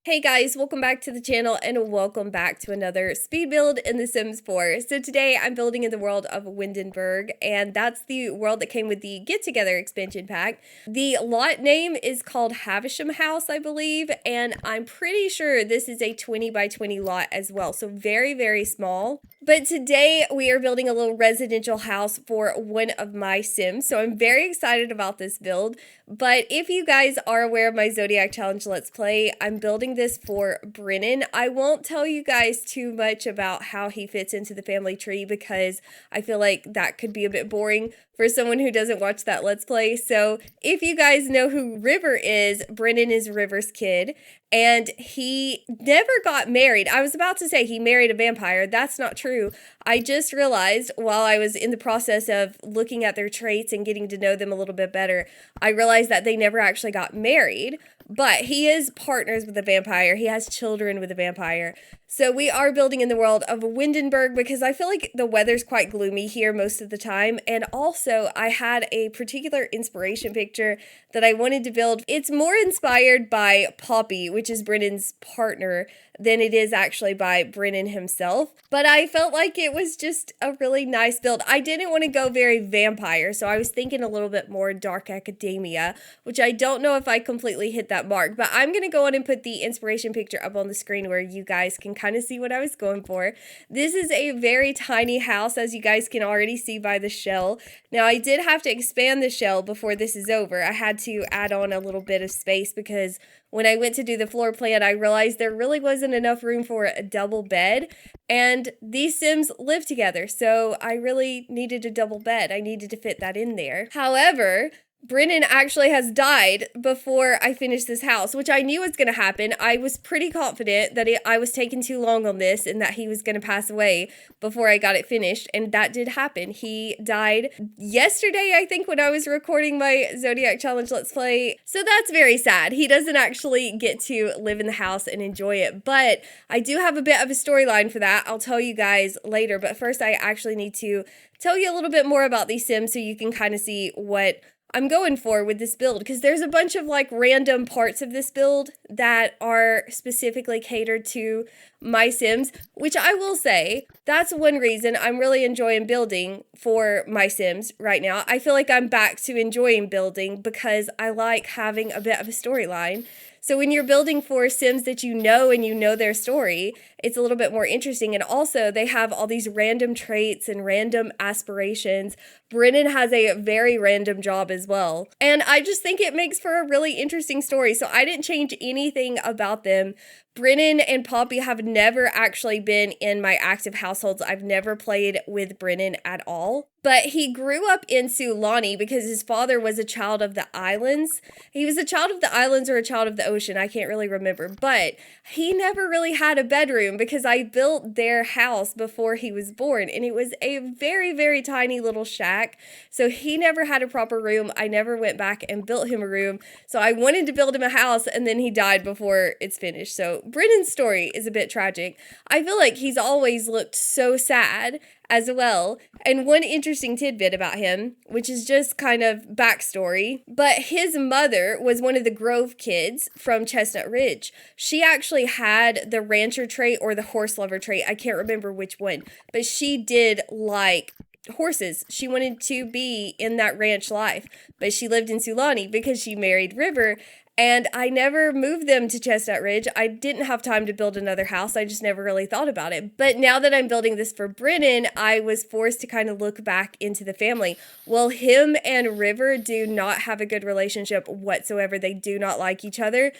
Hey guys, welcome back to the channel and welcome back to another speed build in The Sims 4. So today I'm building in the world of Windenburg, and that's the world that came with the Get Together expansion pack. The lot name is called Havisham House, I believe, and I'm pretty sure this is a 20 by 20 lot as well, so very, very small. But today we are building a little residential house for one of my Sims, so I'm very excited about this build. But if you guys are aware of my Zodiac Challenge Let's Play, I'm building this for Brennen. I won't tell you guys too much about how he fits into the family tree because I feel like that could be a bit boring for someone who doesn't watch that Let's Play. So if you guys know who River is, Brennen is River's kid. And he never got married. I was about to say he married a vampire. That's not true. I just realized while I was in the process of looking at their traits and getting to know them a little bit better, I realized that they never actually got married. But he is partners with a vampire. He has children with a vampire. So we are building in the world of Windenburg because I feel like the weather's quite gloomy here most of the time. And also I had a particular inspiration picture that I wanted to build. It's more inspired by Poppy, which is Brennan's partner, than it is actually by Brennen himself. But I felt like it was just a really nice build. I didn't want to go very vampire, so I was thinking a little bit more dark academia, which I don't know if I completely hit that mark, but I'm going to go on and put the inspiration picture up on the screen where you guys can kind of see what I was going for. This is a very tiny house, as you guys can already see by the shell. Now, I did have to expand the shell before this is over. I had to add on a little bit of space because when I went to do the floor plan, I realized there really wasn't enough room for a double bed, and these Sims live together, so I really needed a double bed. I needed to fit that in there. However, Brennen actually has died before I finished this house, which I knew was going to happen. I was pretty confident that I was taking too long on this and that he was going to pass away before I got it finished, and that did happen. He died yesterday, I think, when I was recording my Zodiac Challenge Let's Play, so that's very sad. He doesn't actually get to live in the house and enjoy it, but I do have a bit of a storyline for that. I'll tell you guys later, but first I actually need to tell you a little bit more about these Sims so you can kind of see what I'm going for with this build, because there's a bunch of like random parts of this build that are specifically catered to my Sims, which I will say that's one reason I'm really enjoying building for my Sims right now. I feel like I'm back to enjoying building because I like having a bit of a storyline. So when you're building for Sims that you know and you know their story, it's a little bit more interesting. And also they have all these random traits and random aspirations. Brennen has a very random job as well. And I just think it makes for a really interesting story. So I didn't change anything about them. Brennen and Poppy have never actually been in my active households. I've never played with Brennen at all. But he grew up in Sulani because his father was a child of the islands. He was a child of the islands or a child of the ocean. I can't really remember. But he never really had a bedroom because I built their house before he was born. And it was a very, very tiny little shack. So he never had a proper room. I never went back and built him a room. So I wanted to build him a house and then he died before it's finished. So Brennan's story is a bit tragic. I feel like he's always looked so sad as well. And one interesting tidbit about him, which is just kind of backstory, but his mother was one of the Grove kids from Chestnut Ridge. She actually had the rancher trait or the horse lover trait. I can't remember which one, but she did like horses. She wanted to be in that ranch life, but she lived in Sulani because she married River. And I never moved them to Chestnut Ridge. I didn't have time to build another house. I just never really thought about it. But now that I'm building this for Brennen, I was forced to kind of look back into the family. Well, him and River do not have a good relationship whatsoever. They do not like each other.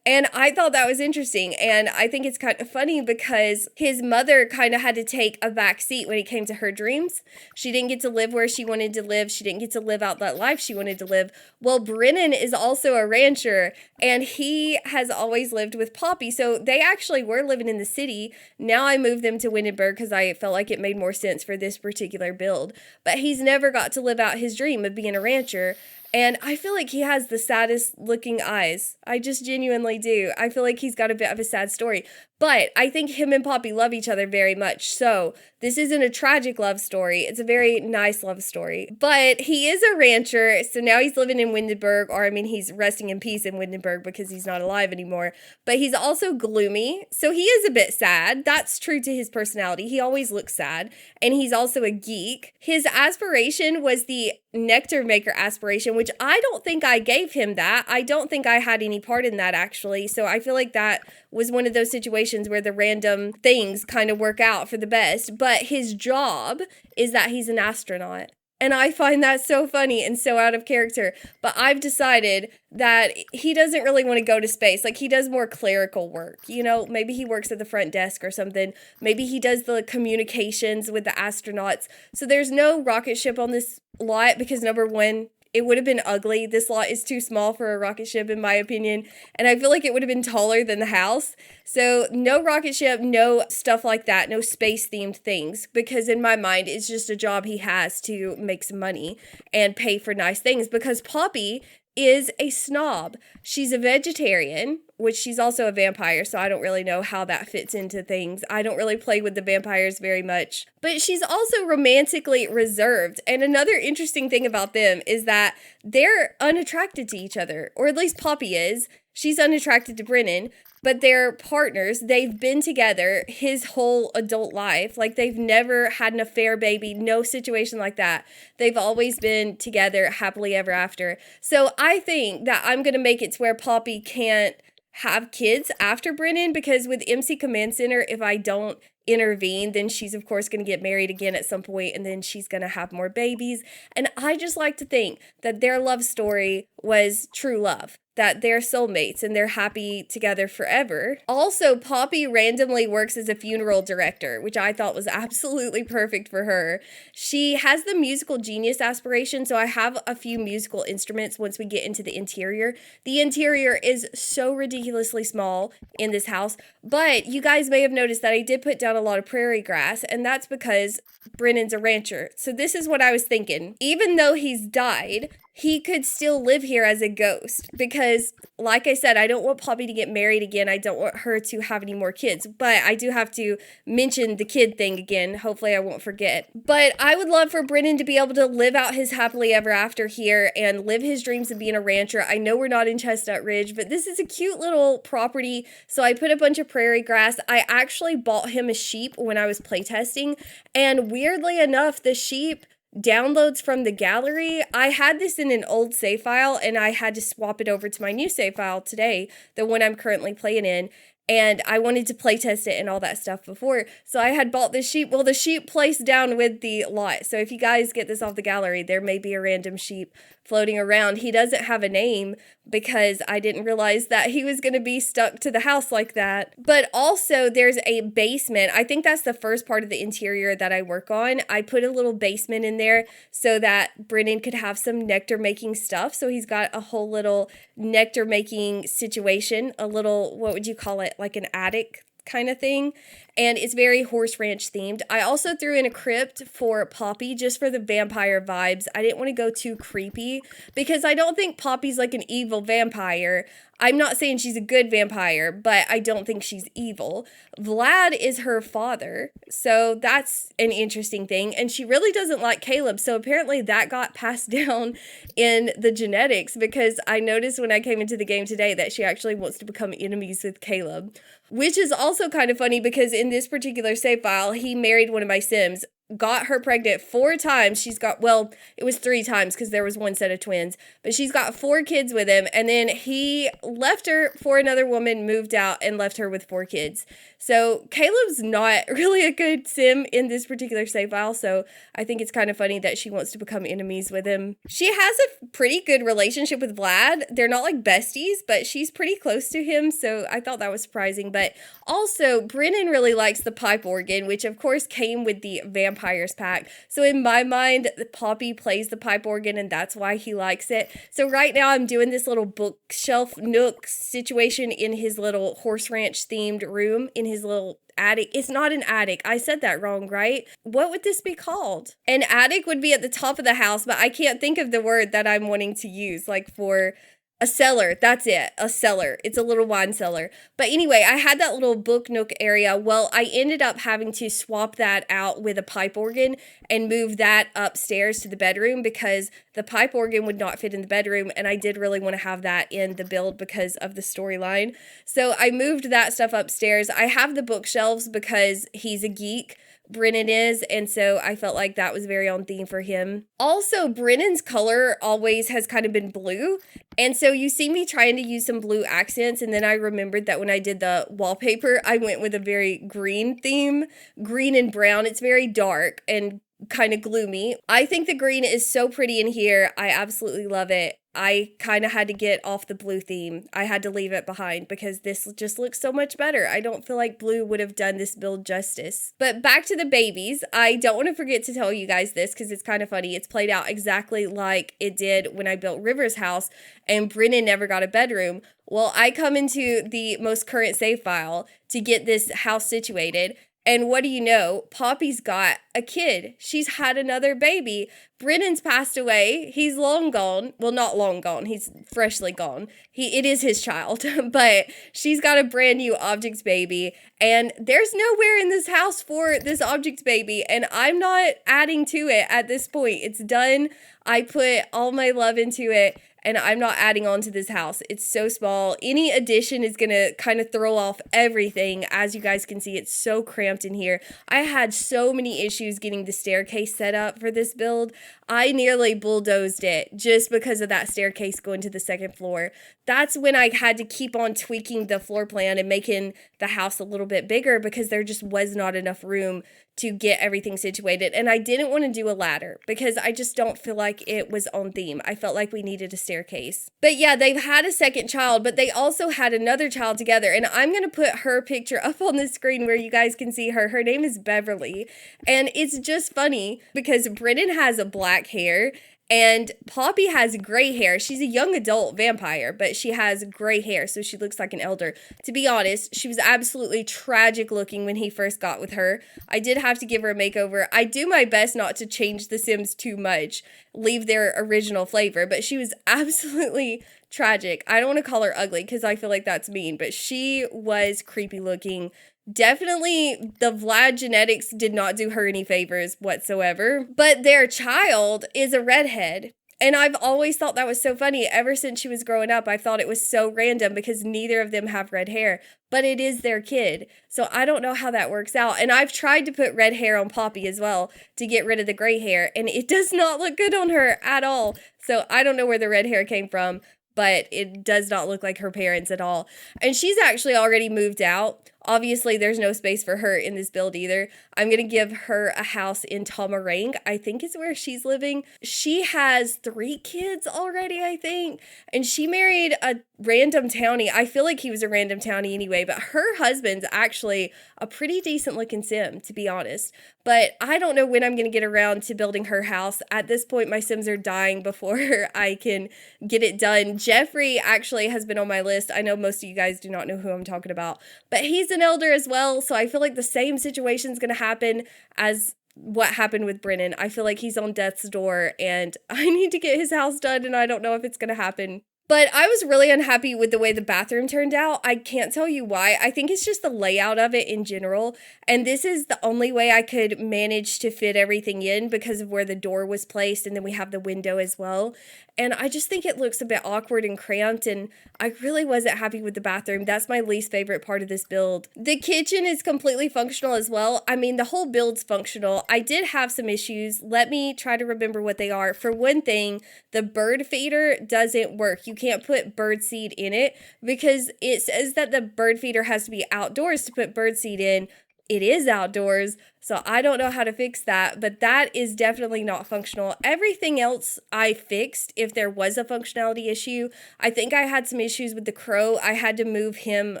And I thought that was interesting. And I think it's kind of funny because his mother kind of had to take a back seat when it came to her dreams. She didn't get to live where she wanted to live. She didn't get to live out that life she wanted to live. Well, Brennen is also a rancher and he has always lived with Poppy. So they actually were living in the city. Now I moved them to Windenburg because I felt like it made more sense for this particular build. But he's never got to live out his dream of being a rancher. And I feel like he has the saddest looking eyes. I just genuinely do. I feel like he's got a bit of a sad story. But I think him and Poppy love each other very much. So this isn't a tragic love story. It's a very nice love story. But he is a rancher. So now he's living in Windenburg. Or I mean, he's resting in peace in Windenburg because he's not alive anymore. But he's also gloomy. So he is a bit sad. That's true to his personality. He always looks sad. And he's also a geek. His aspiration was the nectar maker aspiration, which I don't think I gave him that. I don't think I had any part in that, actually. So I feel like that was one of those situations where the random things kind of work out for the best. But his job is that he's an astronaut. And I find that so funny and so out of character. But I've decided that he doesn't really want to go to space. Like, he does more clerical work. You know, maybe he works at the front desk or something. Maybe he does the communications with the astronauts. So there's no rocket ship on this lot because, number one, it would have been ugly. This lot is too small for a rocket ship, in my opinion. And I feel like it would have been taller than the house. So no rocket ship, no stuff like that, no space-themed things. Because in my mind, it's just a job he has to make some money and pay for nice things. Because Poppy is a snob. She's a vegetarian, which she's also a vampire, so I don't really know how that fits into things. I don't really play with the vampires very much. But she's also romantically reserved. And another interesting thing about them is that they're unattracted to each other, or at least Poppy is. She's unattracted to Brennen, but they're partners. They've been together his whole adult life. Like, they've never had an affair, baby, no situation like that. They've always been together happily ever after. So I think that I'm going to make it to where Poppy can't have kids after Brennen, because with MC Command Center, if I don't intervene, then she's of course going to get married again at some point, and then she's going to have more babies. And I just like to think that their love story was true love, that they're soulmates and they're happy together forever. Also, Poppy randomly works as a funeral director, which I thought was absolutely perfect for her. She has the musical genius aspiration, so I have a few musical instruments once we get into the interior. The interior is so ridiculously small in this house, but you guys may have noticed that I did put down a lot of prairie grass, and that's because Brennan's a rancher. So this is what I was thinking. Even though he's died, he could still live here as a ghost because, like I said, I don't want Poppy to get married again. I don't want her to have any more kids, but I do have to mention the kid thing again. Hopefully I won't forget. But I would love for Brennen to be able to live out his happily ever after here and live his dreams of being a rancher. I know we're not in Chestnut Ridge, but this is a cute little property. So I put a bunch of prairie grass. I actually bought him a sheep when I was playtesting, and weirdly enough, the sheep downloads from the gallery. I had this in an old save file and I had to swap it over to my new save file today, the one I'm currently playing in. And I wanted to play test it and all that stuff before. So I had bought this sheep. Well, the sheep placed down with the lot. So if you guys get this off the gallery, there may be a random sheep floating around. He doesn't have a name because I didn't realize that he was going to be stuck to the house like that. But also there's a basement. I think that's the first part of the interior that I work on. I put a little basement in there so that Brennen could have some nectar making stuff. So he's got a whole little nectar making situation, a little, what would you call it? Like an attic kind of thing. And it's very horse ranch themed. I also threw in a crypt for Poppy just for the vampire vibes. I didn't want to go too creepy because I don't think Poppy's like an evil vampire. I'm not saying she's a good vampire, but I don't think she's evil. Vlad is her father, so that's an interesting thing. And she really doesn't like Caleb, so apparently that got passed down in the genetics, because I noticed when I came into the game today that she actually wants to become enemies with Caleb, which is also kind of funny because in this particular save file, he married one of my Sims, got her pregnant 4 times. She's got, well, it was 3 times because there was one set of twins, but she's got 4 kids with him. And then he left her for another woman, moved out and left her with 4 kids. So Caleb's not really a good Sim in this particular save file. So I think it's kind of funny that she wants to become enemies with him. She has a pretty good relationship with Vlad. They're not like besties, but she's pretty close to him. So I thought that was surprising. But also Brennen really likes the pipe organ, which of course came with the vampire vampires pack. So in my mind, Poppy plays the pipe organ and that's why he likes it. So right now I'm doing this little bookshelf nook situation in his little horse ranch themed room in his little attic. It's not an attic. I said that wrong, right? What would this be called? An attic would be at the top of the house, but I can't think of the word that I'm wanting to use, like for a cellar. That's it. A cellar. It's a little wine cellar. But anyway, I had that little book nook area. Well, I ended up having to swap that out with a pipe organ and move that upstairs to the bedroom because the pipe organ would not fit in the bedroom. And I did really want to have that in the build because of the storyline. So I moved that stuff upstairs. I have the bookshelves because he's a geek. Brennen is, and so I felt like that was very on theme for him. Also, Brennen's color always has kind of been blue, and so you see me trying to use some blue accents, and then I remembered that when I did the wallpaper, I went with a very green theme, green and brown. It's very dark and kind of gloomy. I think the green is so pretty in here. I absolutely love it. I kind of had to get off the blue theme. I had to leave it behind because this just looks so much better. I don't feel like blue would have done this build justice. But back to the babies. I don't want to forget to tell you guys this because it's kind of funny. It's played out exactly like it did when I built River's house and Brennen never got a bedroom. Well, I come into the most current save file to get this house situated. And what do you know? Poppy's got a kid. She's had another baby. Brennen's passed away. He's long gone. Well, not long gone. He's freshly gone. It is his child. But she's got a brand new object baby. And there's nowhere in this house for this object baby. And I'm not adding to it at this point. It's done. I put all my love into it. And I'm not adding on to this house. It's so small. Any addition is going to kind of throw off everything. As you guys can see, it's so cramped in here. I had so many issues getting the staircase set up for this build. I nearly bulldozed it just because of that staircase going to the second floor. That's when I had to keep on tweaking the floor plan and making the house a little bit bigger because there just was not enough room to get everything situated. And I didn't want to do a ladder because I just don't feel like it was on theme. I felt like we needed a staircase. But yeah, they've had a second child, but they also had another child together. And I'm going to put her picture up on the screen where you guys can see her. Her name is Beverly. And it's just funny because Brennen has a black hair and Poppy has gray hair. She's a young adult vampire, but she has gray hair, so she looks like an elder. To be honest, she was absolutely tragic looking when he first got with her. I did have to give her a makeover. I do my best not to change the Sims too much, leave their original flavor, but she was absolutely tragic. I don't want to call her ugly because I feel like that's mean, but she was creepy looking. Definitely the Vlad genetics did not do her any favors whatsoever, but their child is a redhead. And I've always thought that was so funny. Ever since she was growing up, I thought it was so random because neither of them have red hair, but it is their kid. So I don't know how that works out. And I've tried to put red hair on Poppy as well to get rid of the gray hair, and it does not look good on her at all. So I don't know where the red hair came from, but it does not look like her parents at all. And she's actually already moved out. Obviously, there's no space for her in this build either. I'm going to give her a house in Tomarang, I think is where she's living. She has 3 kids already, I think. And she married a random townie. I feel like he was a random townie anyway, but her husband's actually a pretty decent looking sim, to be honest. But I don't know when I'm going to get around to building her house. At this point, my Sims are dying before I can get it done. Jeffrey actually has been on my list. I know most of you guys do not know who I'm talking about, but he's an elder as well. So I feel like the same situation is going to happen as what happened with Brennen. I feel like he's on death's door and I need to get his house done, and I don't know if it's going to happen. But I was really unhappy with the way the bathroom turned out. I can't tell you why. I think it's just the layout of it in general. And this is the only way I could manage to fit everything in because of where the door was placed. And then we have the window as well. And I just think it looks a bit awkward and cramped. And I really wasn't happy with the bathroom. That's my least favorite part of this build. The kitchen is completely functional as well. I mean, the whole build's functional. I did have some issues. Let me try to remember what they are. For one thing, the bird feeder doesn't work. You can't put bird seed in it because it says that the bird feeder has to be outdoors to put bird seed in. it is outdoors. So I don't know how to fix that, but that is definitely not functional. Everything else I fixed if there was a functionality issue. I think I had some issues with the crow. I had to move him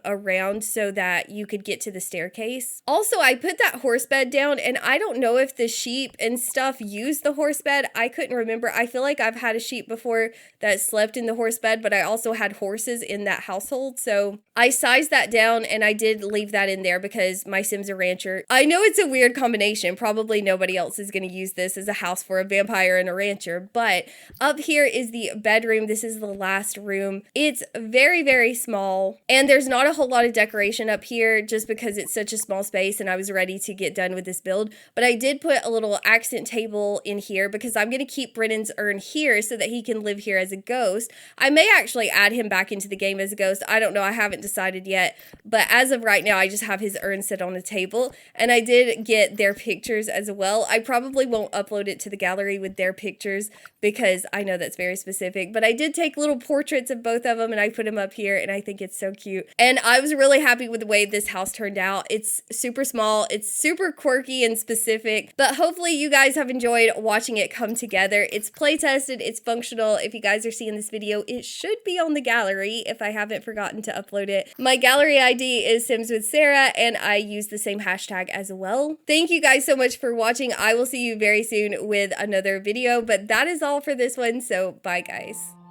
around so that you could get to the staircase. Also, I put that horse bed down, and I don't know if the sheep and stuff use the horse bed. I couldn't remember. I feel like I've had a sheep before that slept in the horse bed, but I also had horses in that household. So I sized that down, and I did leave that in there because my Sim's a rancher. I know it's a weird combination. Probably nobody else is going to use this as a house for a vampire and a rancher, but up here is the bedroom. This is the last room. It's very, very small, and there's not a whole lot of decoration up here just because it's such a small space and I was ready to get done with this build, but I did put a little accent table in here because I'm going to keep Brennen's urn here so that he can live here as a ghost. I may actually add him back into the game as a ghost. I don't know. I haven't decided yet, but as of right now, I just have his urn sit on the table, and I did get their pictures as well. I probably won't upload it to the gallery with their pictures because I know that's very specific, but I did take little portraits of both of them and I put them up here, and I think it's so cute. And I was really happy with the way this house turned out. It's super small, it's super quirky and specific, but hopefully you guys have enjoyed watching it come together. It's play tested, it's functional. If you guys are seeing this video, it should be on the gallery if I haven't forgotten to upload it. My gallery ID is Sims with Sarah, and I use the same hashtag as well. Thank you guys so much for watching. I will see you very soon with another video, but that is all for this one, so bye guys.